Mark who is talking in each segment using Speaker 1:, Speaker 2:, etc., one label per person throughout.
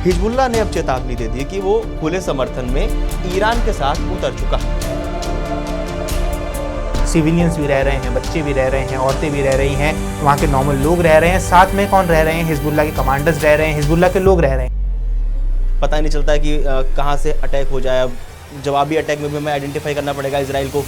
Speaker 1: Hezbollah ने अब चेतावनी दे दी कि वो खुले समर्थन में ईरान के साथ उतर चुका है।
Speaker 2: सिविलियंस भी रह रहे हैं, बच्चे भी रह रहे हैं, औरतें भी रह रही हैं, वहाँ के नॉर्मल लोग रह रहे हैं, साथ में कौन रह रहे हैं, हिजबुल्लाह के कमांडर्स रह रहे हैं, हिजबुल्लाह के लोग रह रहे हैं।
Speaker 1: पता ही नहीं चलता है कि कहाँ से अटैक हो जाए। अब जवाबी अटैक में भी हमें आइडेंटिफाई करना पड़ेगा इजराइल को।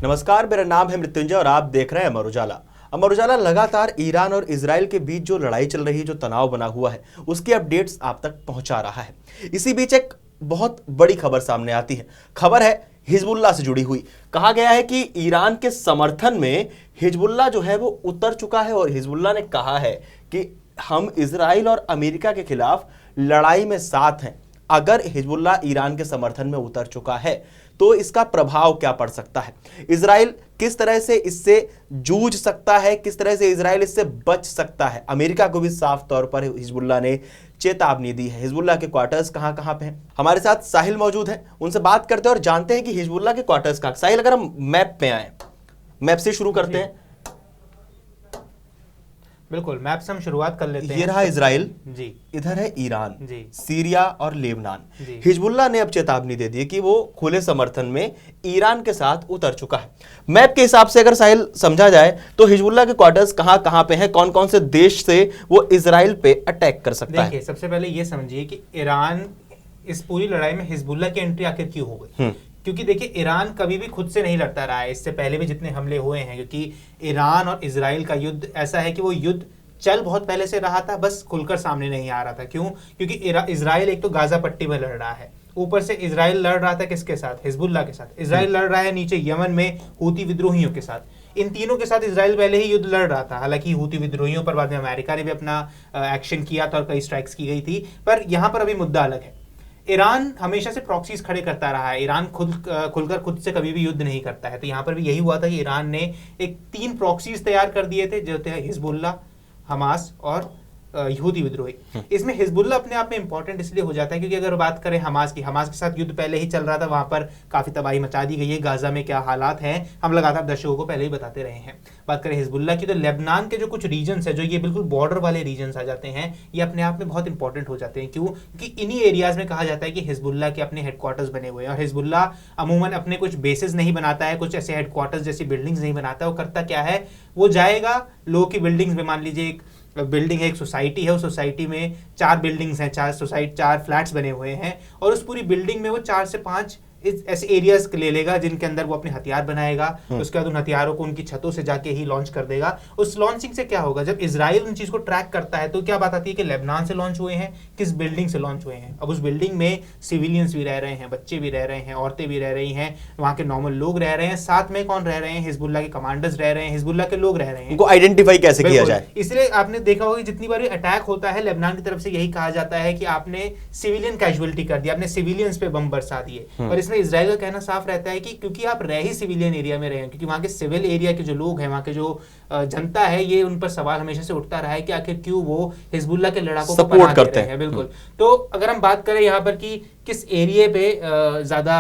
Speaker 1: नमस्कार, मेरा नाम है मृत्युंजय और आप देख रहे हैं अमर उजाला। अमर उजाला लगातार ईरान और इजराइल के बीच जो लड़ाई चल रही है, जो तनाव बना हुआ है, उसकी अपडेट्स आप तक पहुंचा रहा है। इसी बीच एक बहुत बड़ी खबर सामने आती है। खबर है हिजबुल्लाह से जुड़ी हुई। कहा गया है कि ईरान के समर्थन में हिजबुल्लाह जो है वो उतर चुका है और हिजबुल्लाह ने कहा है कि हम इजराइल और अमेरिका के खिलाफ लड़ाई में साथ हैं। अगर हिजबुल्लाह ईरान के समर्थन में उतर चुका है तो इसका प्रभाव क्या पड़ सकता है, इजराइल किस तरह से इससे जूझ सकता है, किस तरह से इजराइल इससे बच सकता है। अमेरिका को भी साफ तौर पर हिजबुल्लाह ने चेतावनी दी है। हिजबुल्लाह के क्वार्टर्स कहां पे हैं। हमारे साथ साहिल मौजूद हैं, उनसे बात करते हैं और जानते हैं कि हिजबुल्लाह के क्वार्टर्स कहां। साहिल, अगर हम मैप पे आए, मैप से शुरू करते हैं।
Speaker 2: बिल्कुल, मैप से हम शुरुआत कर लेते हैं।
Speaker 1: ये रहा इजराइल
Speaker 2: जी,
Speaker 1: इधर है ईरान
Speaker 2: जी,
Speaker 1: सीरिया और लेबनान। हिजबुल्लाह ने अब चेतावनी दे दी कि वो खुले समर्थन में ईरान के साथ उतर चुका है। मैप के हिसाब से अगर साहिल समझा जाए तो हिजबुल्लाह के क्वार्टर्स कहां पे हैं, कौन कौन से देश से वो इजराइल पे अटैक कर सकता है।
Speaker 2: देखिए, सबसे पहले ये समझिए कि ईरान इस पूरी लड़ाई में हिजबुल्लाह की एंट्री आखिर क्यों हो गई। क्योंकि देखिए, ईरान कभी भी खुद से नहीं लड़ता रहा है। इससे पहले भी जितने हमले हुए हैं, क्योंकि ईरान और इजराइल का युद्ध ऐसा है कि वो युद्ध चल बहुत पहले से रहा था, बस खुलकर सामने नहीं आ रहा था। क्यों? क्योंकि इजराइल एक तो गाजा पट्टी में लड़ रहा है, ऊपर से इजराइल लड़ रहा था किसके साथ? हिजबुल्लाह के साथ। इजराइल लड़ रहा है नीचे यमन में हूती विद्रोहियों के साथ। इन तीनों के साथ इजराइल पहले ही युद्ध लड़ रहा था। हालांकि हूती विद्रोहियों पर बाद में अमेरिका ने भी अपना एक्शन किया था और कई स्ट्राइक्स की गई थी, पर यहाँ पर अभी मुद्दा अलग है। ईरान हमेशा से प्रॉक्सीज खड़े करता रहा है। ईरान खुलकर खुद से कभी भी युद्ध नहीं करता है। तो यहाँ पर भी यही हुआ था कि ईरान ने एक 3 प्रॉक्सीज तैयार कर दिए थे, जो थे हिजबुल्लाह, हमास और यहूदी विद्रोही। इसमें हिजबुल्लाह अपने आप में इंपॉर्टेंट इसलिए हो जाता है क्योंकि अगर बात करें हमास की, हमास के साथ युद्ध पहले ही चल रहा था, वहां पर काफी तबाही मचा दी गई है। गाजा में क्या हालात हैं हम लगातार दर्शकों को पहले ही बताते रहे हैं। बात करें हिजबुल्लाह की तो लेबनान के जो कुछ रीजन्स है, जो ये बिल्कुल बॉर्डर वाले रीजन्स आ जाते हैं, ये अपने आप में बहुत इंपॉर्टेंट हो जाते हैं। क्यों? क्योंकि इन्हीं एरियाज में कहा जाता है कि हिजबुल्लाह के अपने हेडक्वार्टर्स बने हुए हैं। और हिजबुल्लाह अमूमन अपने कुछ बेसेस नहीं बनाता है, कुछ ऐसे हेडक्वार्टर्स जैसी बिल्डिंग्स नहीं बनाता है। वो करता क्या है, वो जाएगा लोगों की बिल्डिंग्स में, मान लीजिए एक बिल्डिंग है, एक सोसाइटी है, उस सोसाइटी में 4 बिल्डिंग्स हैं, 4 फ्लैट्स बने हुए हैं, और उस पूरी बिल्डिंग में वो 4 से 5 ऐसे एरियाज ले लेगा जिनके अंदर वो अपने हथियार बनाएगा। उसके बाद उन हथियारों को उनकी छतों से जाके ही लॉन्च कर देगा। उस लॉन्चिंग से क्या होगा, जब इजराइल उन चीज को ट्रैक करता है तो क्या बात आती है कि लेबनान से लॉन्च हुए हैं, किस बिल्डिंग से लॉन्च हुए हैं। अब उस बिल्डिंग में सिविलियंस भी रह रहे हैं, बच्चे भी रह रहे हैं, औरतें भी रह रही हैं, वहाँ के नॉर्मल लोग रह रहे हैं, साथ में कौन रह रहे हैं, हिजबुल्लाह के कमांडर्स रह रहे हैं, हिजबुल्लाह के लोग रह रहे हैं।
Speaker 1: उनको आइडेंटिफाई कैसे किया जाए।
Speaker 2: इसलिए आपने देखा होगा जितनी बार अटैक होता है लेबनान की तरफ से यही कहा जाता है कि आपने सिविलियन कैजुअलिटी कर दिया, आपने सिविलियंस पे बम बरसा दिए। और इसमें इजराइल का कहना साफ रहता है कि क्योंकि आप रह ही सिविलियन एरिया में रहे हैं, क्योंकि वहां के सिविल एरिया के जो लोग हैं, वहां के जो जनता है, ये उन पर सवाल हमेशा से उठता रहा है कि आखिर क्यों वो हिजबुल्लाह के लड़ाकों को
Speaker 1: सपोर्ट करते हैं।
Speaker 2: बिल्कुल। तो अगर हम बात करें यहाँ पर कि किस एरिया पे ज्यादा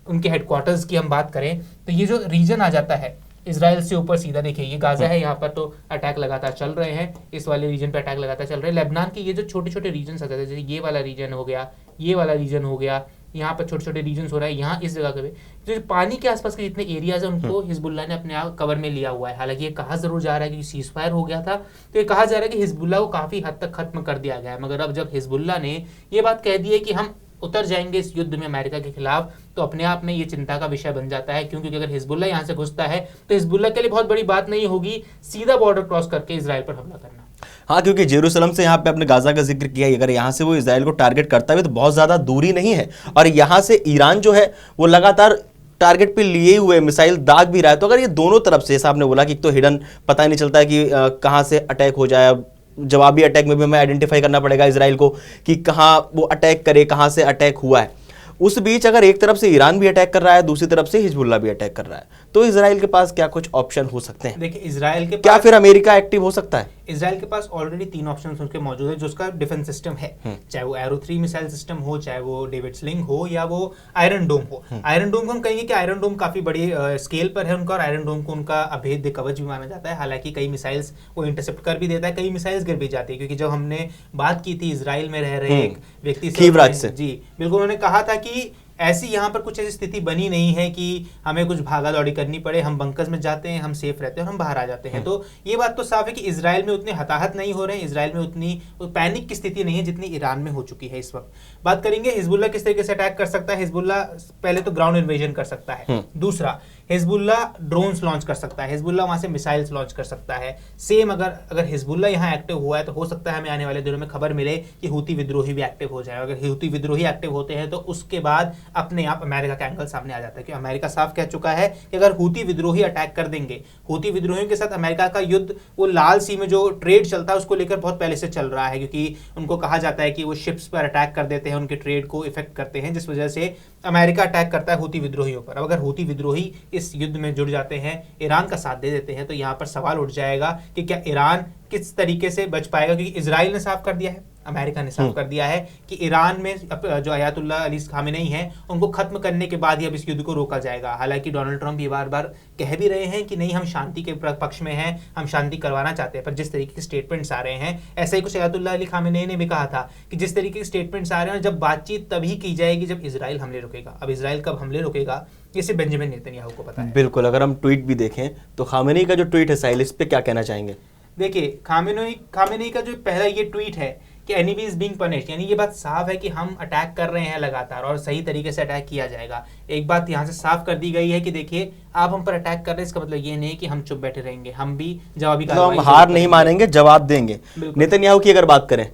Speaker 2: उनके हेडक्वार्टर्स की हम बात करें, तो ये जो रीजन आ जाता है इजराइल से ऊपर सीधा, देखिए ये गाजा है, यहाँ पर तो अटैक लगातार चल रहे हैं, इस वाले रीजन पे अटैक लगातार चल रहे हैं। लेबनान के ये जो छोटे छोटे रीजन आ जाते हैं, जैसे ये वाला रीजन हो गया, ये वाला रीजन हो गया, यहाँ पर छोटे छोटे रीजन हो रहा है, यहाँ इस जगह पे जो पानी के आसपास के जितने एरियाज हैं उनको हिजबुल्लाह ने अपने आप कवर में लिया हुआ है। हालांकि ये कहा जरूर जा रहा है कि सीज फायर हो गया था, तो ये कहा जा रहा है कि हिजबुल्लाह को काफी हद तक खत्म कर दिया गया है। मगर अब जब हिजबुल्लाह ने ये बात कह दी है कि हम उतर जाएंगे इस युद्ध में अमेरिका के खिलाफ, तो अपने आप में ये चिंता का विषय बन जाता है। क्योंकि अगर हिजबुल्लाह यहाँ से घुसता है तो हिजबुल्लाह के लिए बहुत बड़ी बात नहीं होगी सीधा बॉर्डर क्रॉस करके इजराइल पर हमला करना।
Speaker 1: हाँ, क्योंकि जेरूसलम से यहाँ पे अपने गाजा का जिक्र किया, अगर यहाँ से वो इजराइल को टारगेट करता है तो बहुत ज्यादा दूरी नहीं है, और यहाँ से ईरान जो है वो लगातार टारगेट पे लिए हुए मिसाइल दाग भी रहा है। तो अगर ये दोनों तरफ से, जैसा आपने बोला कि एक तो हिडन, पता ही नहीं चलता है कि कहाँ से अटैक हो जाए। जवाबी अटैक में भी हमें आइडेंटिफाई करना पड़ेगा इजराइल को कि कहाँ वो अटैक करे, कहाँ से अटैक हुआ है। उस बीच अगर एक तरफ से ईरान भी अटैक कर रहा है, दूसरी तरफ से हिजबुल्लाह भी अटैक कर रहा है, तो इजराइल के पास क्या कुछ ऑप्शन हो सकते हैं?
Speaker 2: देखिए, इजराइल के
Speaker 1: क्या फिर अमेरिका एक्टिव हो सकता है?
Speaker 2: इसराइल के पास ऑलरेडी 3 ऑप्शन उनके मौजूद है जो उसका डिफेंस सिस्टम है, चाहे वो एरो 3 मिसाइल सिस्टम हो, चाहे वो डेविड स्लिंग हो, या वो आयरन डोम हो। आयरन डोम को हम कहेंगे कि आयरन डोम काफी बड़ी स्केल पर है उनका, और आयरन डोम को उनका अभेद्य कवच भी माना जाता है। हालांकि कई मिसाइल्स वो इंटरसेप्ट कर भी देता है, कई मिसाइल्स गिर भी जाती है, क्योंकि जब हमने बात की थी इजराइल में रह रहे एक व्यक्ति से, जी बिल्कुल, उन्होंने कहा था कि ऐसी यहाँ पर कुछ ऐसी स्थिति बनी नहीं है कि हमें कुछ भागा दौड़ी करनी पड़े, हम बंकर्स में जाते हैं, हम सेफ रहते हैं और हम बाहर आ जाते हैं। तो ये बात तो साफ है कि इजराइल में उतने हताहत नहीं हो रहे हैं, इजराइल में उतनी पैनिक की स्थिति नहीं है जितनी ईरान में हो चुकी है इस वक्त। बात करेंगे हिजबुल्लाह किस तरीके से अटैक कर सकता है। हिजबुल्लाह पहले तो ग्राउंड इन्वेजन कर सकता है, दूसरा हिजबुल्लाह ड्रोन्स लॉन्च कर सकता है, हिजबुल्लाह वहां से मिसाइल्स लॉन्च कर सकता है। सेम अगर हिजबुल्लाह यहाँ एक्टिव हुआ है तो हो सकता है हमें आने वाले दिनों में खबर मिले कि हूती विद्रोही भी एक्टिव हो जाए। अगर हूती विद्रोही एक्टिव होते हैं तो उसके बाद अपने आप अमेरिका का एंगल सामने आ जाता है, कि अमेरिका साफ कह चुका है कि अगर हूती विद्रोही अटैक कर देंगे, हूती विद्रोहियों के साथ अमेरिका का युद्ध, वो लाल सी में जो ट्रेड चलता है उसको लेकर बहुत पहले से चल रहा है, क्योंकि उनको कहा जाता है कि वो शिप्स पर अटैक कर देते हैं, उनके ट्रेड को इफेक्ट करते हैं, जिस वजह से अमेरिका अटैक करता है हूती विद्रोहियों पर। अब अगर हूती विद्रोही इस युद्ध में जुड़ जाते हैं, ईरान का साथ दे देते हैं, तो यहाँ पर सवाल उठ जाएगा कि क्या ईरान किस तरीके से बच पाएगा, क्योंकि इजराइल ने साफ कर दिया है, अमेरिका ने साफ कर दिया है कि ईरान में जो अयातुल्लाह अली खामेनेई हैं उनको खत्म करने के बाद ही अब इस युद्ध को रोका जाएगा। हालांकि डोनाल्ड ट्रंप ये बार बार कह भी रहे हैं कि नहीं, हम शांति के पक्ष में हैं, हम शांति करवाना चाहते हैं, पर जिस तरीके के स्टेटमेंट्स आ रहे हैं, ऐसा ही कुछ अयातुल्लाह अली खामेनेई ने भी कहा था कि जिस तरीके के स्टेटमेंट्स आ रहे हैं, जब बातचीत तभी की जाएगी जब इजराइल हमले रुकेगा। अब इजराइल कब हमले रुकेगा ये सिर्फ बेंजामिन नेतन्याहू को पता है।
Speaker 1: बिल्कुल, अगर हम ट्वीट भी देखें तो खामेनेई का जो ट्वीट है, साहिल, इस पे क्या कहना चाहेंगे?
Speaker 2: देखिए, खामेनेई का जो पहला ये ट्वीट है कि एनिमी इज बीइंग पनिश्ड, यानी ये बात साफ है कि हम अटैक कर रहे हैं लगातार और सही तरीके से अटैक किया जाएगा। एक बात यहाँ से साफ कर दी गई है कि देखिए, आप हम पर अटैक कर रहे हैं, इसका मतलब ये नहीं कि हम चुप बैठे रहेंगे, हम भी जवाबी
Speaker 1: कार्रवाई, हम हार नहीं मानेंगे, जवाब देंगे। नेतन्याहू की अगर बात करें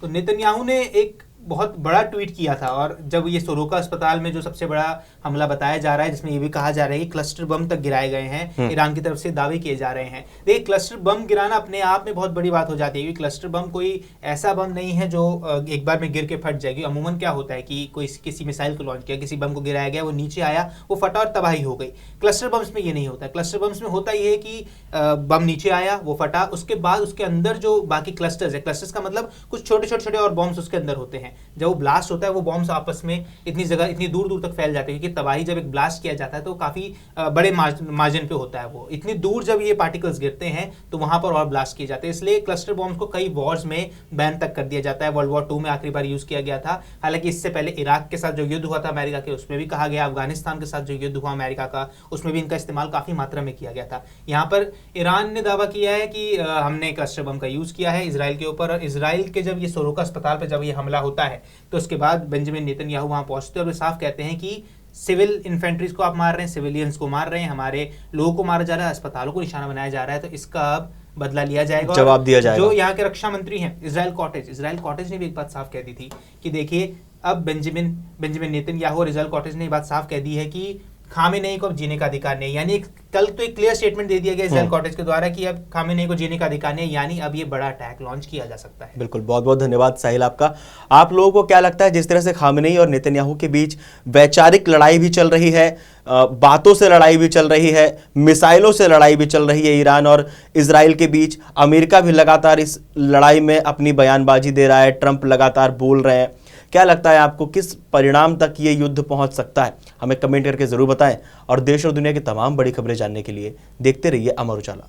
Speaker 2: तो नेतन्याहू ने एक बहुत बड़ा ट्वीट किया था, और जब ये सोरोका अस्पताल में जो सबसे बड़ा हमला बताया जा रहा है, जिसमें ये भी कहा जा रहा है कि क्लस्टर बम तक गिराए गए हैं, ईरान की तरफ से दावे किए जा रहे हैं। देखिए, क्लस्टर बम गिराना अपने आप में बहुत बड़ी बात हो जाती है, क्योंकि क्लस्टर बम कोई ऐसा बम नहीं है जो एक बार में गिर के फट जाएगी। अमूमन क्या होता है कि कोई किसी मिसाइल को लॉन्च किया, किसी बम को गिराया गया, वो नीचे आया, वो फटा और तबाही हो गई। क्लस्टर बम्स में ये नहीं होता है। क्लस्टर बम्स में होता ये है कि बम नीचे आया, वो फटा, उसके बाद उसके अंदर जो बाकी क्लस्टर्स है, क्लस्टर्स का मतलब कुछ छोटे छोटे और बॉम्ब्स उसके अंदर होते हैं, जब वो ब्लास्ट होता है वो बॉम्ब्स आपस में इतनी जगह, इतनी दूर दूर तक फैल जाते हैं, क्योंकि तबाही जब एक ब्लास्ट किया जाता है तो काफी बड़े मार्जिन पे होता है, वो इतनी दूर जब ये पार्टिकल्स गिरते हैं तो वहां पर और ब्लास्ट किए जाते हैं। इसलिए क्लस्टर बॉम्ब्स को कई वॉर्स में बैन तक कर दिया जाता है। वर्ल्ड वॉर 2 में आखिरी बार यूज किया गया था। हालांकि इससे पहले इराक के साथ जो युद्ध हुआ था अमेरिका के, उसमें भी कहा गया, अफगानिस्तान के साथ जो युद्ध हुआ अमेरिका का, उसमें भी इनका इस्तेमाल काफी मात्रा में किया गया था। यहाँ पर ईरान ने दावा किया है कि हमने क्लस्टर बम का यूज किया है इसराइल के ऊपर, और इसराइल के जब ये सोरोका अस्पताल पर जब ये हमला होता है तो उसके बाद बेंजामिन नेतन्याहू वहां पहुंचते हैं और वे साफ कहते हैं कि सिविल इन्फेंट्रीज को आप मार रहे हैं, सिविलियंस को मार रहे हैं, हमारे लोगों को मारा जा रहा है, अस्पतालों को निशाना बनाया जा रहा है, तो इसका अब बदला लिया जाएगा,
Speaker 1: जवाब दिया जाएगा।
Speaker 2: जो यहाँ के रक्षा मंत्री हैं इजराइल कॉटेज ने भी एक बात साफ कह दी थी कि देखिए, अब बेंजामिन नेतन्याहू और इजराइल कॉटेज ने बात साफ कह दी है कि खामेनेई को अब जीने का अधिकार नहीं, यानी कल तो एक क्लियर स्टेटमेंट दे दिया गया इजराइल कॉटेज के द्वारा कि अब खामेनेई को जीने का अधिकार नहीं, यानी अब ये बड़ा अटैक लॉन्च किया जा सकता है।
Speaker 1: बिल्कुल, बहुत बहुत धन्यवाद साहिल आपका। आप लोगों को क्या लगता है, जिस तरह से खामेनेई और नेतन्याहू के बीच वैचारिक लड़ाई भी चल रही है, बातों से लड़ाई भी चल रही है, मिसाइलों से लड़ाई भी चल रही है ईरान और इजराइल के बीच, अमेरिका भी लगातार इस लड़ाई में अपनी बयानबाजी दे रहा है, ट्रंप लगातार बोल रहे हैं, क्या लगता है आपको, किस परिणाम तक ये युद्ध पहुंच सकता है? हमें कमेंट करके जरूर बताएं, और देश और दुनिया की तमाम बड़ी खबरें जानने के लिए देखते रहिए अमर उजाला।